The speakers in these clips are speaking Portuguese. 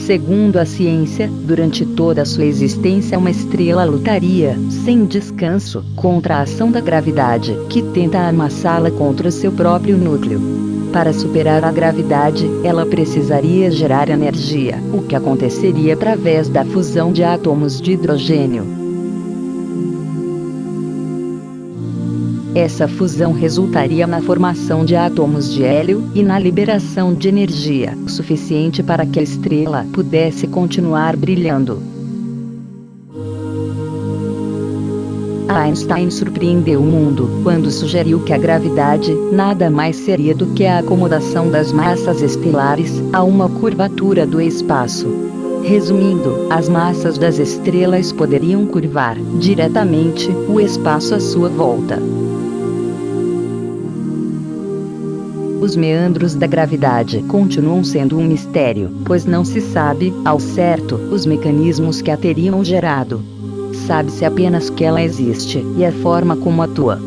Segundo a ciência, durante toda a sua existência uma estrela lutaria, sem descanso, contra a ação da gravidade, que tenta amassá-la contra o seu próprio núcleo. Para superar a gravidade, ela precisaria gerar energia, o que aconteceria através da fusão de átomos de hidrogênio. Essa fusão resultaria na formação de átomos de hélio e na liberação de energia suficiente para que a estrela pudesse continuar brilhando. Einstein surpreendeu o mundo quando sugeriu que a gravidade nada mais seria do que a acomodação das massas estelares a uma curvatura do espaço. Resumindo, as massas das estrelas poderiam curvar diretamente o espaço à sua volta. Os meandros da gravidade continuam sendo um mistério, pois não se sabe, ao certo, os mecanismos que a teriam gerado. Sabe-se apenas que ela existe, e a forma como atua.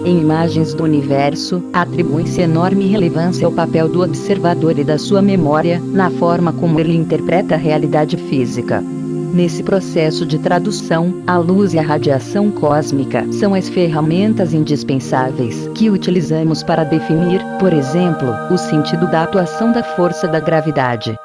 Em imagens do universo, atribui-se enorme relevância ao papel do observador e da sua memória, na forma como ele interpreta a realidade física. Nesse processo de tradução, a luz e a radiação cósmica são as ferramentas indispensáveis que utilizamos para definir, por exemplo, o sentido da atuação da força da gravidade.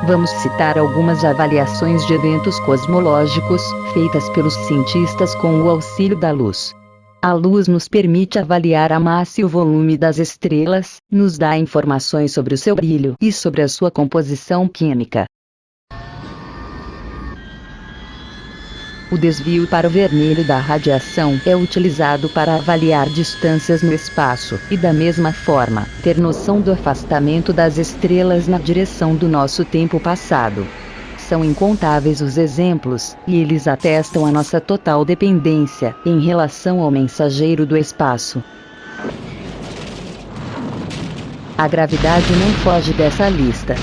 Vamos citar algumas avaliações de eventos cosmológicos, feitas pelos cientistas com o auxílio da luz. A luz nos permite avaliar a massa e o volume das estrelas, nos dá informações sobre o seu brilho e sobre a sua composição química. O desvio para o vermelho da radiação é utilizado para avaliar distâncias no espaço, e da mesma forma, ter noção do afastamento das estrelas na direção do nosso tempo passado. São incontáveis os exemplos, e eles atestam a nossa total dependência em relação ao mensageiro do espaço. A gravidade não foge dessa lista.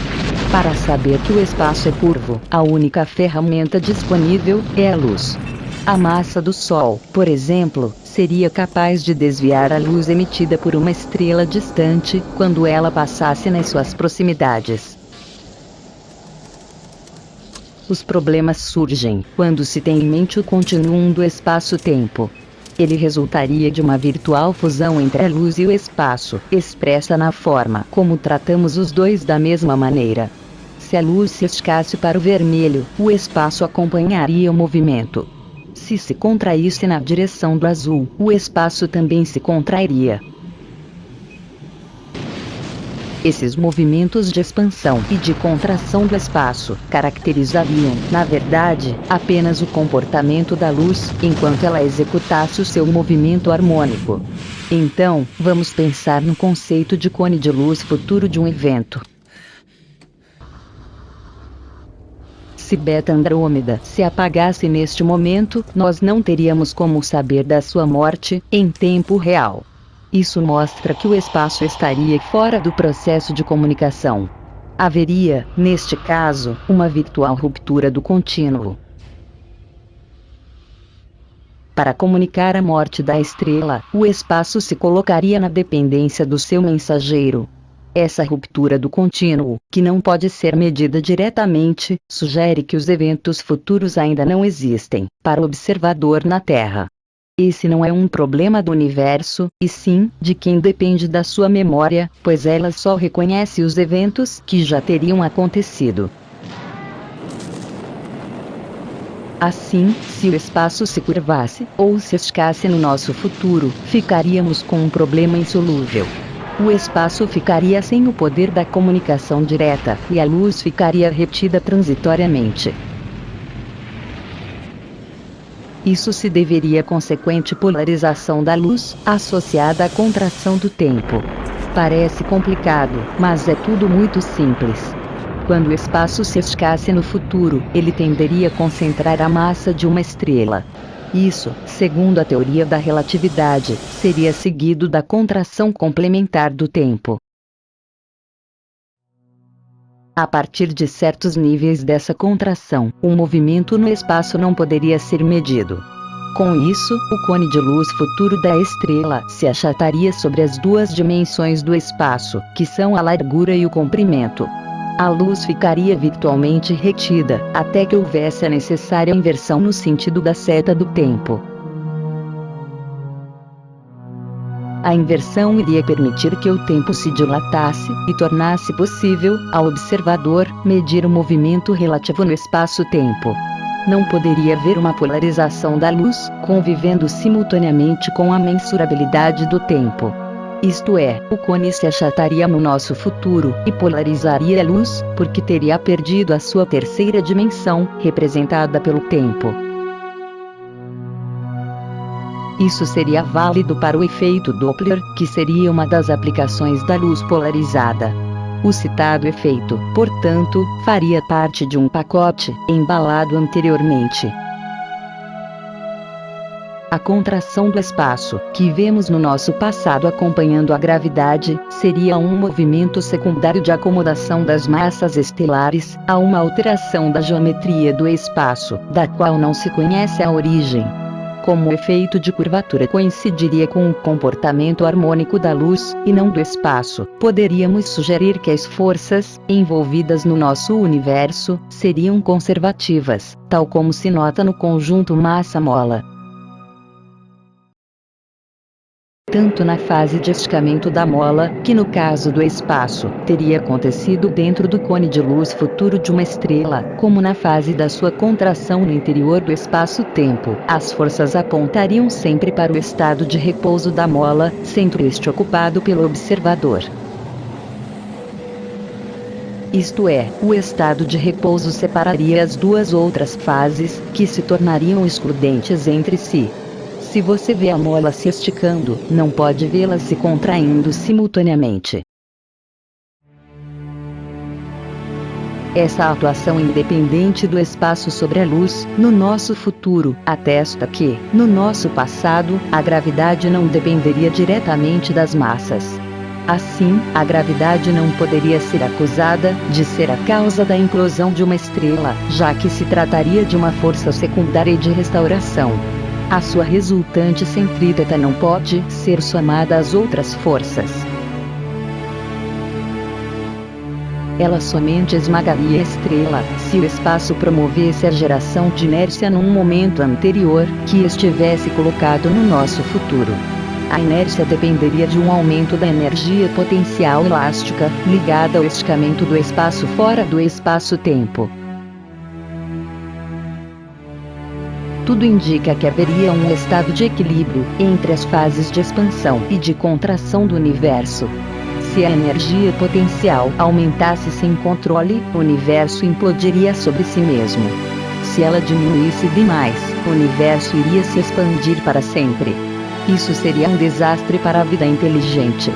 Para saber que o espaço é curvo, a única ferramenta disponível é a luz. A massa do Sol, por exemplo, seria capaz de desviar a luz emitida por uma estrela distante quando ela passasse nas suas proximidades. Os problemas surgem quando se tem em mente o continuum do espaço-tempo. Ele resultaria de uma virtual fusão entre a luz e o espaço, expressa na forma como tratamos os dois da mesma maneira. Se a luz se esticasse para o vermelho, o espaço acompanharia o movimento. Se contraísse na direção do azul, o espaço também se contrairia. Esses movimentos de expansão e de contração do espaço caracterizariam, na verdade, apenas o comportamento da luz, enquanto ela executasse o seu movimento harmônico. Então, vamos pensar no conceito de cone de luz futuro de um evento. Se Beta Andrômeda se apagasse neste momento, nós não teríamos como saber da sua morte em tempo real. Isso mostra que o espaço estaria fora do processo de comunicação. Haveria, neste caso, uma virtual ruptura do contínuo. Para comunicar a morte da estrela, o espaço se colocaria na dependência do seu mensageiro. Essa ruptura do contínuo, que não pode ser medida diretamente, sugere que os eventos futuros ainda não existem, para o observador na Terra. Esse não é um problema do universo, e sim, de quem depende da sua memória, pois ela só reconhece os eventos que já teriam acontecido. Assim, se o espaço se curvasse, ou se esticasse no nosso futuro, ficaríamos com um problema insolúvel. O espaço ficaria sem o poder da comunicação direta, e a luz ficaria retida transitoriamente. Isso se deveria à consequente polarização da luz, associada à contração do tempo. Parece complicado, mas é tudo muito simples. Quando o espaço se esticasse no futuro, ele tenderia a concentrar a massa de uma estrela. Isso, segundo a teoria da relatividade, seria seguido da contração complementar do tempo. A partir de certos níveis dessa contração, o movimento no espaço não poderia ser medido. Com isso, o cone de luz futuro da estrela se achataria sobre as duas dimensões do espaço, que são a largura e o comprimento. A luz ficaria virtualmente retida, até que houvesse a necessária inversão no sentido da seta do tempo. A inversão iria permitir que o tempo se dilatasse e tornasse possível, ao observador, medir o movimento relativo no espaço-tempo. Não poderia haver uma polarização da luz, convivendo simultaneamente com a mensurabilidade do tempo. Isto é, o cone se achataria no nosso futuro, e polarizaria a luz, porque teria perdido a sua terceira dimensão, representada pelo tempo. Isso seria válido para o efeito Doppler, que seria uma das aplicações da luz polarizada. O citado efeito, portanto, faria parte de um pacote, embalado anteriormente. A contração do espaço, que vemos no nosso passado acompanhando a gravidade, seria um movimento secundário de acomodação das massas estelares, a uma alteração da geometria do espaço, da qual não se conhece a origem. Como o efeito de curvatura coincidiria com o comportamento harmônico da luz, e não do espaço, poderíamos sugerir que as forças, envolvidas no nosso universo, seriam conservativas, tal como se nota no conjunto massa-mola. Tanto na fase de esticamento da mola, que no caso do espaço, teria acontecido dentro do cone de luz futuro de uma estrela, como na fase da sua contração no interior do espaço-tempo, as forças apontariam sempre para o estado de repouso da mola, sendo este ocupado pelo observador. Isto é, o estado de repouso separaria as duas outras fases, que se tornariam excludentes entre si. Se você vê a mola se esticando, não pode vê-la se contraindo simultaneamente. Essa atuação independente do espaço sobre a luz, no nosso futuro, atesta que, no nosso passado, a gravidade não dependeria diretamente das massas. Assim, a gravidade não poderia ser acusada de ser a causa da implosão de uma estrela, já que se trataria de uma força secundária e de restauração. A sua resultante centrípeta não pode ser somada às outras forças. Ela somente esmagaria a estrela, se o espaço promovesse a geração de inércia num momento anterior, que estivesse colocado no nosso futuro. A inércia dependeria de um aumento da energia potencial elástica, ligada ao esticamento do espaço fora do espaço-tempo. Tudo indica que haveria um estado de equilíbrio entre as fases de expansão e de contração do universo. Se a energia potencial aumentasse sem controle, o universo implodiria sobre si mesmo. Se ela diminuísse demais, o universo iria se expandir para sempre. Isso seria um desastre para a vida inteligente.